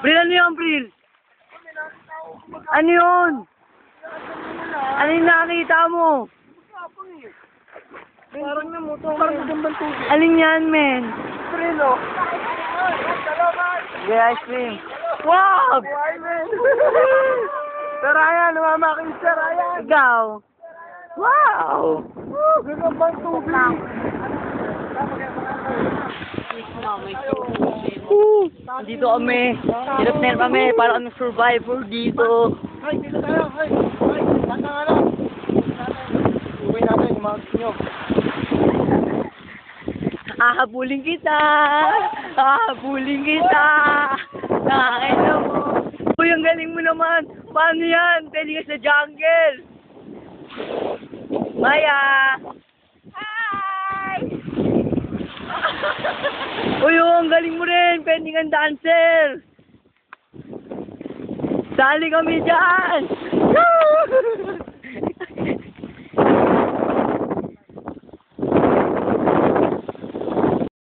Bril, ano yun, Bril? Ano yun? Ano yung nakita mo? Parang namutong. Parang magandang tubig. Alin yan, men? Prilo. Yeah, ice cream. Wow! Sir Ryan, namamaking Sir Ryan. Ikaw? Wow! Gagambang tubig. Dito kami. Hirap na hirap kami. Para kami survivor dito. Ay, dito tayo. Ay, saan nga lang. Uwi natin, yung mga nyo. Hahabulin kita! Hahabulin kita! Nakakita mo! Uy, ang galing mo naman! Paano yan? Pwede ka sa jungle! Maya! Hi! Uy, ang galing mo rin! Pwede kang dancer! Sali kami dyan!